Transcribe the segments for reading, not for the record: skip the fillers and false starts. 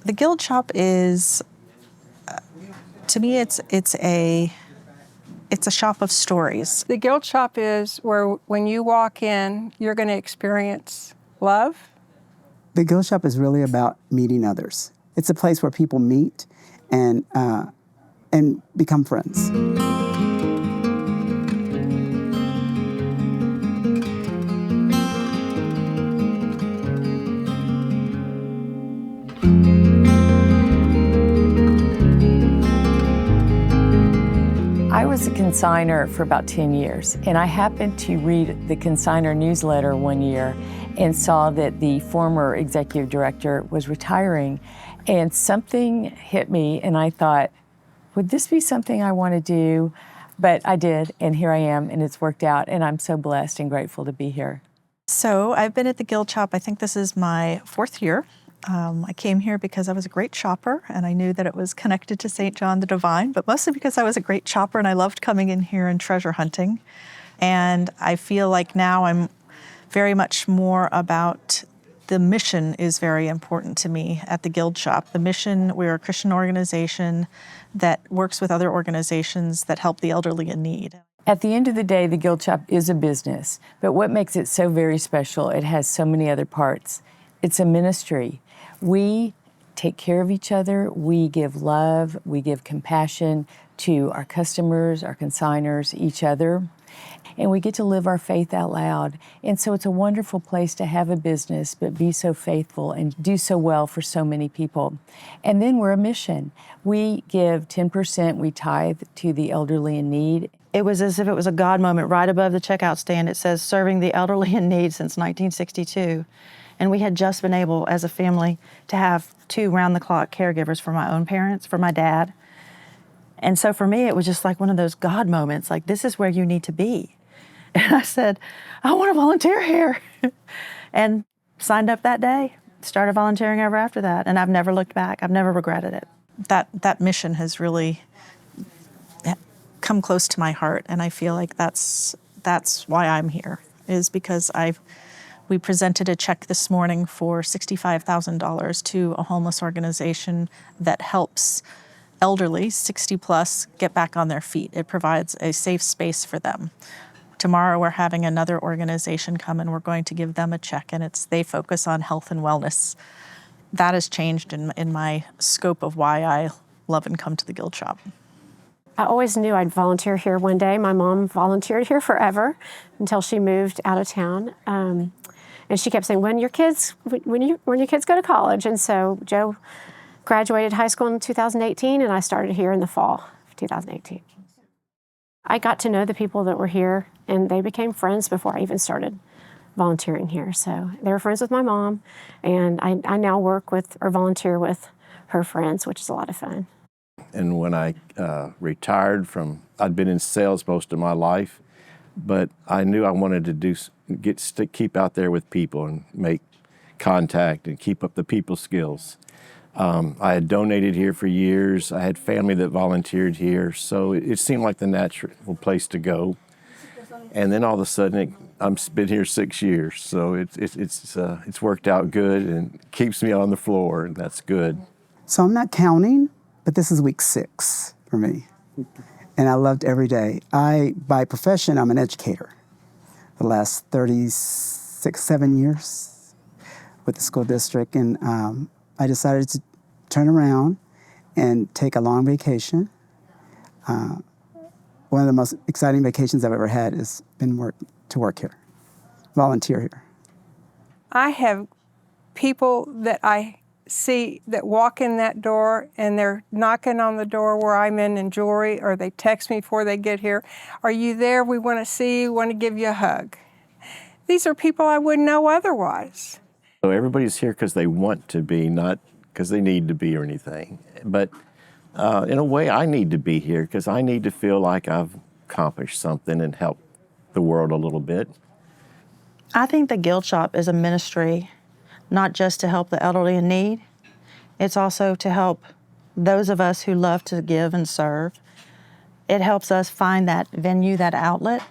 The Guild Shop is, to me, it's a shop of stories. The Guild Shop is where when you walk in, you're going to experience love. The Guild Shop is really about meeting others. It's a place where people meet and become friends. I was a consigner for about 10 years, and I happened to read the consigner newsletter one year and saw that the former executive director was retiring, and something hit me, and I thought, would this be something I want to do? But I did, and here I am, and it's worked out, and I'm so blessed and grateful to be here. So I've been at the Guild Shop, I think this is my 4th year. I came here because I was a great shopper, and I knew that it was connected to St. John the Divine, but mostly because I was a great shopper and I loved coming in here and treasure hunting. And I feel like now I'm very much more about the mission is very important to me at the Guild Shop. The mission, we're a Christian organization that works with other organizations that help the elderly in need. At the end of the day, the Guild Shop is a business, but what makes it so very special, it has so many other parts. It's a ministry. We take care of each other, we give love, we give compassion to our customers, our consigners, each other, and we get to live our faith out loud. And so it's a wonderful place to have a business, but be so faithful and do so well for so many people. And then we're a mission. We give 10%, we tithe to the elderly in need. It was as if it was a God moment. Right above the checkout stand, it says, serving the elderly in need since 1962. And we had just been able, as a family, to have 2 round-the-clock caregivers for my own parents, for my dad. And so for me, it was just like one of those God moments, like, this is where you need to be. And I said, I want to volunteer here. And signed up that day, started volunteering ever after that. And I've never looked back. I've never regretted it. That mission has really come close to my heart, and I feel like that's why I'm here, is because we presented a check this morning for $65,000 to a homeless organization that helps elderly, 60 plus, get back on their feet. It provides a safe space for them. Tomorrow we're having another organization come and we're going to give them a check, and they focus on health and wellness. That has changed in my scope of why I love and come to the Guild Shop. I always knew I'd volunteer here one day. My mom volunteered here forever until she moved out of town. And she kept saying, when your kids go to college. And so Joe graduated high school in 2018, and I started here in the fall of 2018. I got to know the people that were here, and they became friends before I even started volunteering here. So they were friends with my mom, and I now work with or volunteer with her friends, which is a lot of fun. And when I retired I'd been in sales most of my life, but I knew I wanted to keep out there with people and make contact and keep up the people skills. I had donated here for years. I had family that volunteered here, so it seemed like the natural place to go. And then all of a sudden, I've been here 6 years, so it's worked out good and keeps me on the floor, and that's good. So I'm not counting, but this is week 6 for me. And I loved every day. By profession, I'm an educator. The last 7 years with the school district. And I decided to turn around and take a long vacation. One of the most exciting vacations I've ever had has been to work here, volunteer here. I have people that I see that walk in that door and they're knocking on the door where I'm in jewelry, or they text me before they get here. Are you there? We want to see you, want to give you a hug. These are people I wouldn't know otherwise. So everybody's here because they want to be, not because they need to be or anything. But in a way, I need to be here because I need to feel like I've accomplished something and helped the world a little bit. I think the Guild Shop is a ministry, not just to help the elderly in need. It's also to help those of us who love to give and serve. It helps us find that venue, that outlet.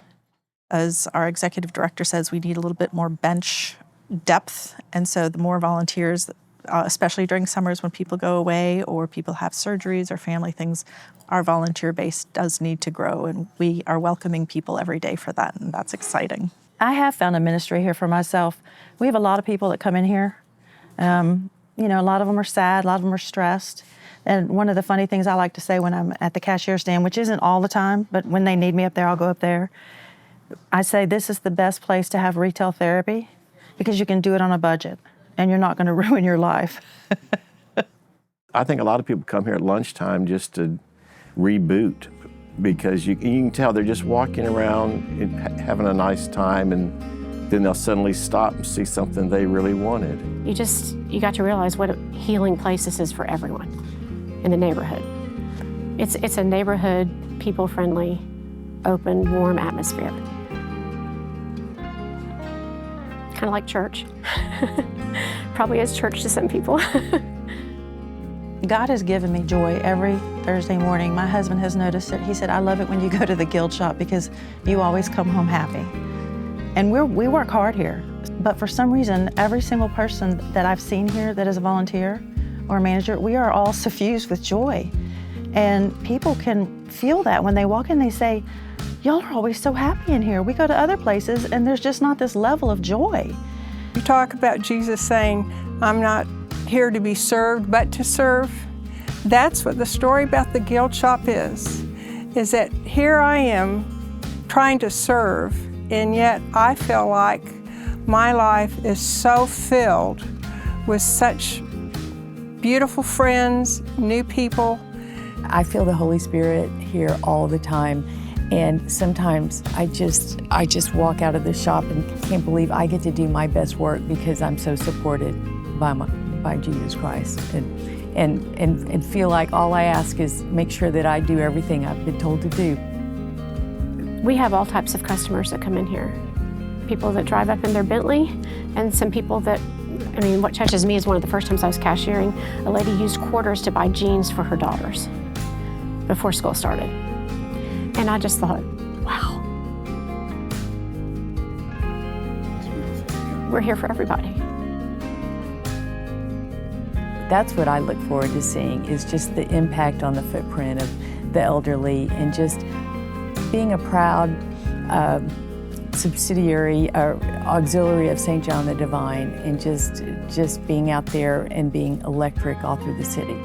As our executive director says, we need a little bit more bench depth, and so the more volunteers especially during summers when people go away or people have surgeries or family things, our volunteer base does need to grow, and we are welcoming people every day for that, and that's exciting. I have found a ministry here for myself. We have a lot of people that come in here. A lot of them are sad, a lot of them are stressed. And one of the funny things I like to say when I'm at the cashier stand, which isn't all the time, but when they need me up there, I'll go up there. I say this is the best place to have retail therapy because you can do it on a budget and you're not going to ruin your life. I think a lot of people come here at lunchtime just to reboot because you can tell they're just walking around and having a nice time, and then they'll suddenly stop and see something they really wanted. You got to realize what a healing place this is for everyone in the neighborhood. It's a neighborhood, people-friendly, open, warm atmosphere. Kind of like church. Probably is church to some people. God has given me joy every Thursday morning. My husband has noticed it. He said, I love it when you go to the guild shop because you always come home happy. And we work hard here. But for some reason, every single person that I've seen here that is a volunteer or a manager, we are all suffused with joy. And people can feel that when they walk in, they say, y'all are always so happy in here. We go to other places and there's just not this level of joy. You talk about Jesus saying, I'm not here to be served, but to serve. That's what the story about the guild shop is that here I am trying to serve, and yet I feel like my life is so filled with such beautiful friends, new people. I feel the Holy Spirit here all the time. And sometimes I just walk out of the shop and can't believe I get to do my best work because I'm so supported by Jesus Christ, and feel like all I ask is make sure that I do everything I've been told to do. We have all types of customers that come in here. People that drive up in their Bentley, and some people that, what touches me is one of the first times I was cashiering, a lady used quarters to buy jeans for her daughters before school started. And I just thought, wow. We're here for everybody. That's what I look forward to seeing, is just the impact on the footprint of the elderly, and just being a proud subsidiary or auxiliary of St. John the Divine, and just being out there and being electric all through the city.